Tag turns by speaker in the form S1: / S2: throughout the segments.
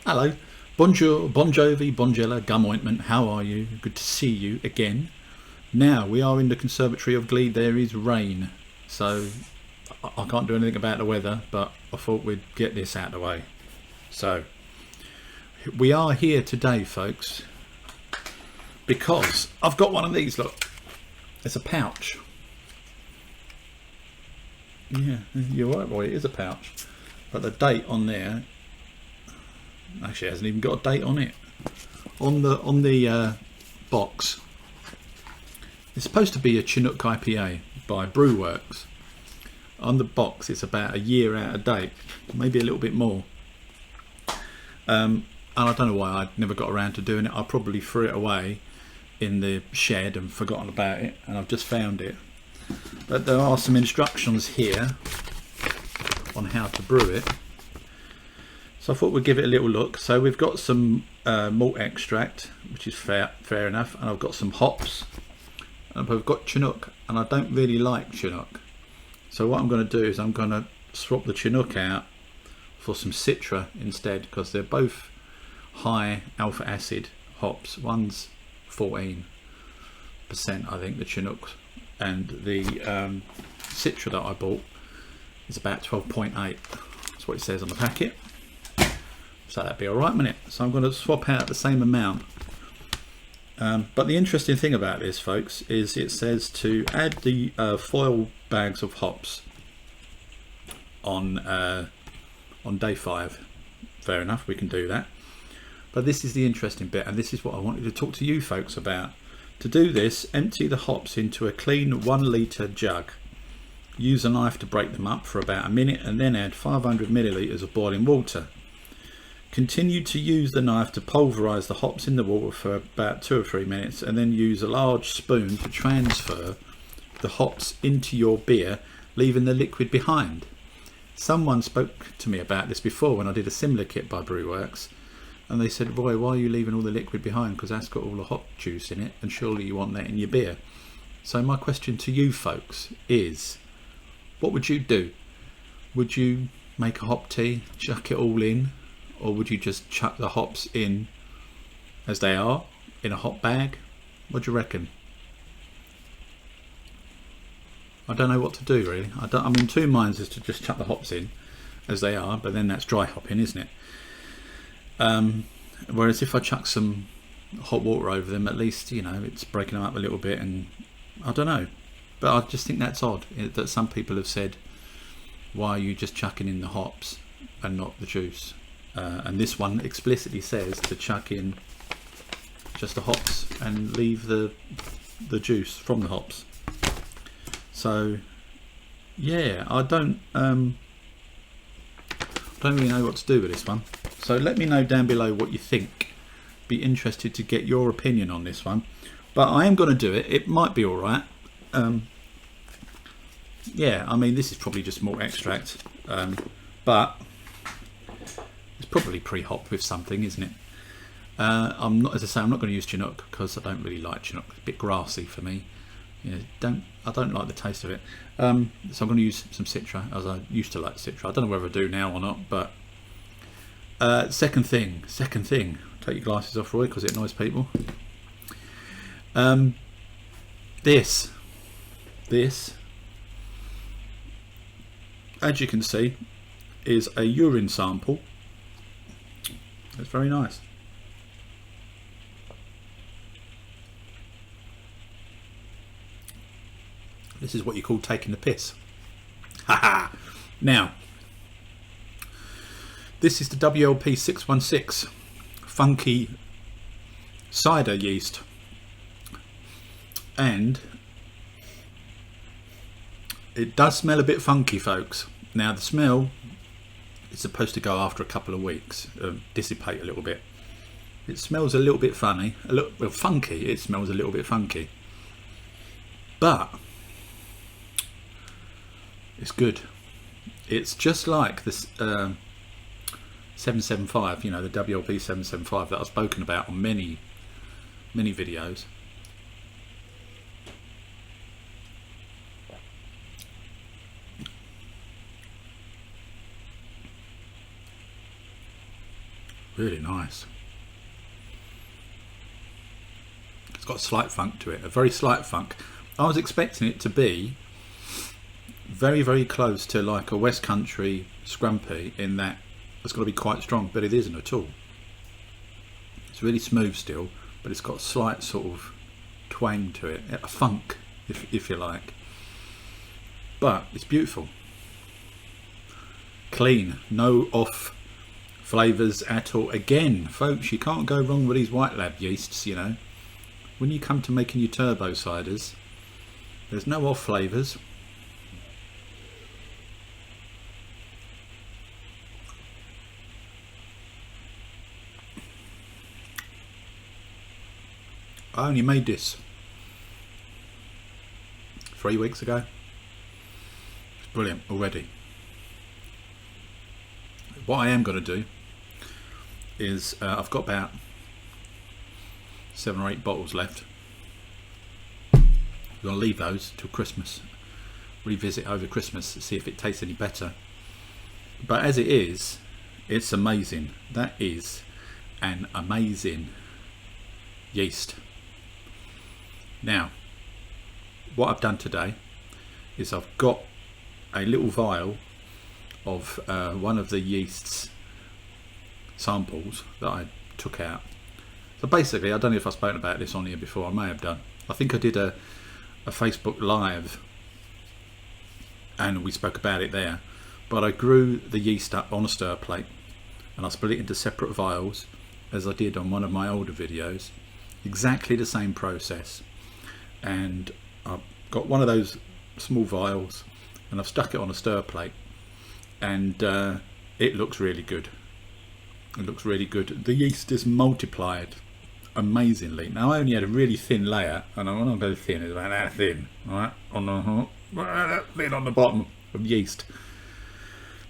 S1: Hello, bonjour, bon jovi, bonjella, gum ointment, how are you? Good to see you again. Now, we are in the conservatory of Glee. There is rain, so I can't do anything about the weather, but I thought we'd get this out of the way. So, we are here today, folks, because I've got one of these, look. It's a pouch. Yeah, you're right, boy, it is a pouch. But the date on there, actually it hasn't even got a date on it. On the box, it's supposed to be a Chinook IPA by Brewworks. On the box it's about a year out of date, maybe a little bit more. And I don't know why I never got around to doing it. I probably threw it away in the shed and forgotten about it, and I've just found it. But there are some instructions here on how to brew it, so I thought we'd give it a little look. So we've got some malt extract, which is fair enough, and I've got some hops, and we've got Chinook, and I don't really like Chinook. So what I'm going to do is I'm going to swap the Chinook out for some Citra instead, because they're both high alpha acid hops. One's 14%, I think, the Chinook, and the Citra that I bought is about 12.8. That's what it says on the packet. So that'd be alright, wouldn't it? So I'm going to swap out the same amount. But the interesting thing about this, folks, is it says to add the foil bags of hops on day 5. Fair enough, we can do that. But this is the interesting bit, and this is what I wanted to talk to you folks about. To do this, empty the hops into a clean 1 litre jug. Use a knife to break them up for about a minute, and then add 500 millilitres of boiling water. Continue to use the knife to pulverise the hops in the water for about 2 or 3 minutes, and then use a large spoon to transfer the hops into your beer, leaving the liquid behind. Someone spoke to me about this before when I did a similar kit by Brewworks, and they said, Roy, why are you leaving all the liquid behind? Because that's got all the hop juice in it, and surely you want that in your beer. So my question to you folks is, what would you do? Would you make a hop tea, chuck it all in, or would you just chuck the hops in as they are in a hop bag? What do you reckon? I don't know what to do, really. I'm in two minds as to just chuck the hops in as they are, but then that's dry hopping, isn't it? Whereas if I chuck some hot water over them, at least, you know, it's breaking them up a little bit, and I don't know. But I just think that's odd that some people have said, why are you just chucking in the hops and not the juice? And this one explicitly says to chuck in just the hops and leave the juice from the hops. So yeah, I don't really know what to do with this one. So let me know down below what you think. Be interested to get your opinion on this one. But I am going to do it. It might be all right. Yeah, I mean, this is probably just malt extract, but it's probably pre-hopped with something, isn't it? I'm not, as I say, I'm not going to use Chinook because I don't really like Chinook. It's a bit grassy for me. You know, I don't like the taste of it. So I'm going to use some Citra, as I used to like Citra. I don't know whether I do now or not, but second thing, take your glasses off, Roy, because it annoys people. This, as you can see, is a urine sample. It's very nice. This is what you call taking the piss. Haha. Now, this is the WLP616 funky cider yeast, and it does smell a bit funky, folks. Now the smell is supposed to go after a couple of weeks, dissipate a little bit. It smells a little bit funny, well, funky. It smells a little bit funky, but it's good. It's just like this 775, you know, the WLP616 that I've spoken about on many videos. Really nice. It's got a slight funk to it, a very slight funk. I was expecting it to be very, very close to like a West Country scrumpy in that it's got to be quite strong, but it isn't at all. It's really smooth still, but it's got a slight sort of twang to it, a funk, if you like. But it's beautiful. Clean, no off flavours at all. Again, folks, you can't go wrong with these White Lab yeasts, you know. When you come to making your turbo ciders, there's no off flavours. I only made this 3 weeks ago. It's brilliant already. What I am going to do is I've got about 7 or 8 bottles left. I'm going to leave those till Christmas, revisit over Christmas to see if it tastes any better. But as it is, it's amazing. That is an amazing yeast. Now, what I've done today is I've got a little vial of one of the yeast's samples that I took out. So basically, I don't know if I've spoken about this on here before. I may have done. I think I did a Facebook Live and we spoke about it there. But I grew the yeast up on a stir plate and I split it into separate vials as I did on one of my older videos. Exactly the same process. And I've got one of those small vials and I've stuck it on a stir plate, and it looks really good. It looks really good. The yeast is multiplied amazingly. Now I only had a really thin layer, and when I go thin, it's about that thin, right? That thin on the bottom of yeast.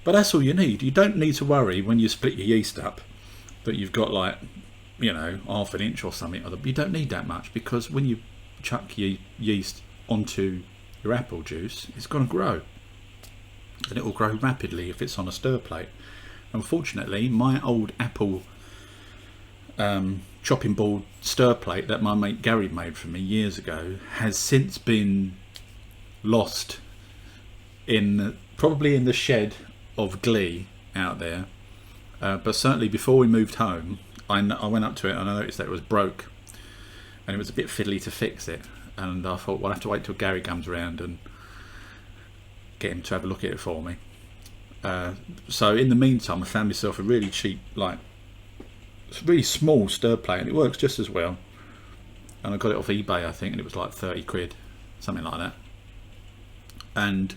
S1: But that's all you need. You don't need to worry when you split your yeast up that you've got like, you know, half an inch or something. You don't need that much, because when you chuck your yeast onto your apple juice, it's going to grow, and it will grow rapidly if it's on a stir plate. Unfortunately, my old apple chopping board stir plate that my mate Gary made for me years ago has since been lost in probably in the shed of Glee out there, but certainly before we moved home I went up to it and I noticed that it was broke and it was a bit fiddly to fix it, and I thought, well, I'll have to wait till Gary comes around and get him to have a look at it for me. So in the meantime I found myself a really cheap, like really small stir plate, and it works just as well, and I got it off eBay I think, and it was like 30 quid, something like that, and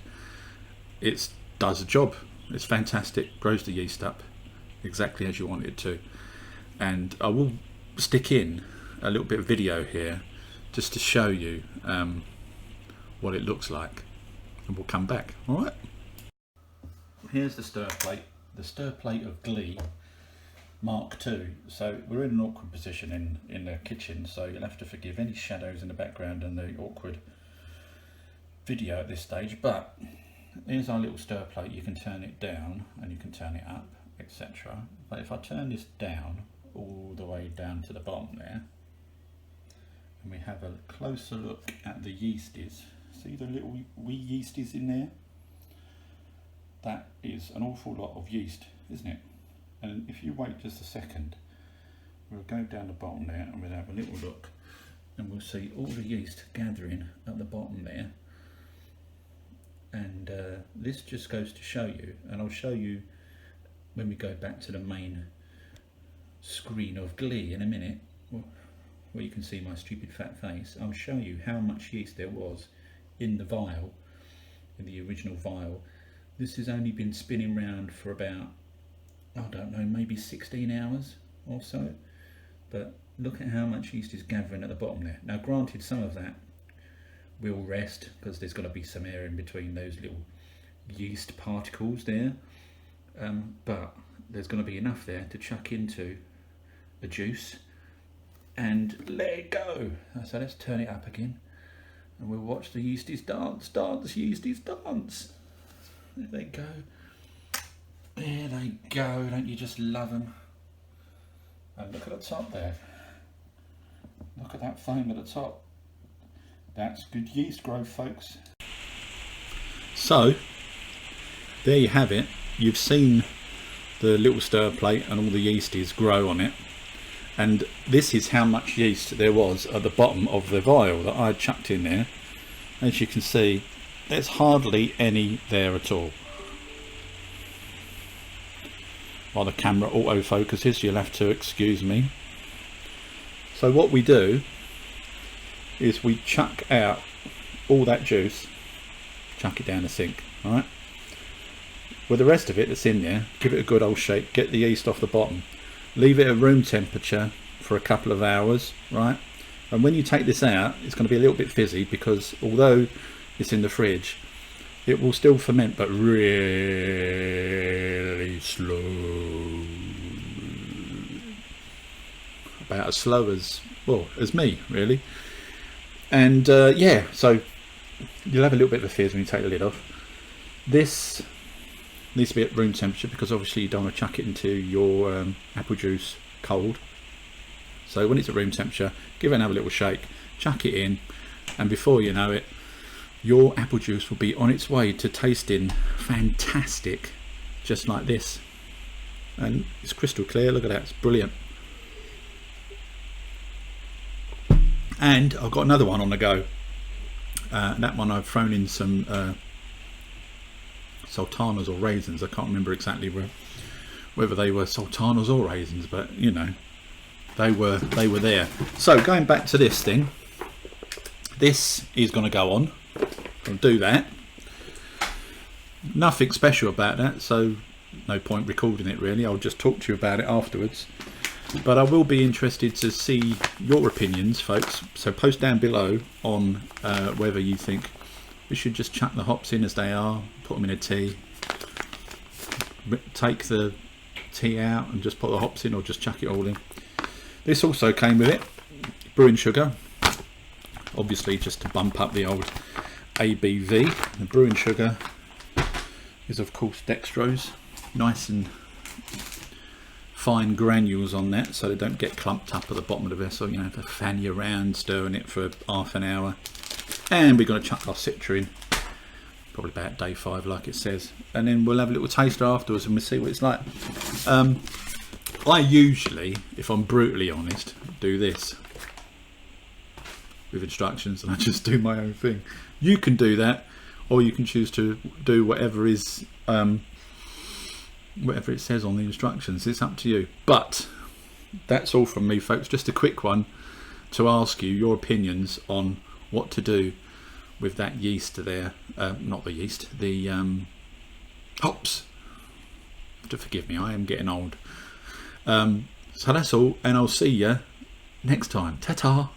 S1: it does the job. It's fantastic, grows the yeast up exactly as you want it to. And I will stick in a little bit of video here just to show you what it looks like, and we'll come back. All right, here's the stir plate of Glee Mark II. So we're in an awkward position in the kitchen, so you'll have to forgive any shadows in the background and the awkward video at this stage. But here's our little stir plate. You can turn it down and you can turn it up, etc. But if I turn this down all the way down to the bottom there, and we have a closer look at the yeasties, see the little wee yeasties in there? That is an awful lot of yeast, isn't it? And if you wait just a second, we'll go down the bottom there and we'll have a little look, and we'll see all the yeast gathering at the bottom there. And this just goes to show you, and I'll show you when we go back to the main screen of Glee in a minute, where you can see my stupid fat face. I'll show you how much yeast there was in the vial, in the original vial. This has only been spinning round for about, I don't know, maybe 16 hours or so, but look at how much yeast is gathering at the bottom there. Now granted, some of that will rest because there's got to be some air in between those little yeast particles there, but there's going to be enough there to chuck into the juice and let it go. So let's turn it up again and we'll watch the yeasties dance, yeasties dance. There they go. There they go. Don't you just love them? And look at the top there. Look at that foam at the top. That's good yeast growth, folks. So there you have it. You've seen the little stir plate and all the yeasties grow on it, and this is how much yeast there was at the bottom of the vial that I chucked in there. As you can see, there's hardly any there at all. While the camera auto focuses, you'll have to excuse me. So what we do is we chuck out all that juice, chuck it down the sink, alright? With the rest of it that's in there, give it a good old shake, get the yeast off the bottom, leave it at room temperature for a couple of hours, right? And when you take this out, it's going to be a little bit fizzy, because although it's in the fridge, it will still ferment, but really slow. About as slow as, well, as me, really. And yeah, so you'll have a little bit of a fizz when you take the lid off. This needs to be at room temperature, because obviously you don't want to chuck it into your apple juice cold. So when it's at room temperature, give it another little shake, chuck it in, and before you know it, your apple juice will be on its way to tasting fantastic, just like this. And it's crystal clear. Look at that, it's brilliant. And I've got another one on the go. That one I've thrown in some sultanas or raisins. I can't remember exactly whether they were sultanas or raisins, but you know, they were there. So going back to this thing, this is going to go on. I'll do that. Nothing special about that, so no point recording it really. I'll just talk to you about it afterwards. But I will be interested to see your opinions, folks. So post down below on whether you think we should just chuck the hops in as they are, put them in a tea, take the tea out and just put the hops in, or just chuck it all in. This also came with it, brewing sugar, obviously just to bump up the old ABV. The brewing sugar is of course dextrose, nice and fine granules on that, so they don't get clumped up at the bottom of the vessel. You know, to fan you around, stirring it for half an hour. And we're going to chuck our citra in, probably about day 5 like it says, and then we'll have a little taster afterwards and we'll see what it's like. I usually, if I'm brutally honest, do this with instructions, and I just do my own thing. You can do that, or you can choose to do whatever is whatever it says on the instructions. It's up to you. But that's all from me, folks. Just a quick one to ask you your opinions on what to do with that yeast there. Not the yeast, the hops. You have to forgive me, I am getting old. So that's all, and I'll see you next time. Ta-ta.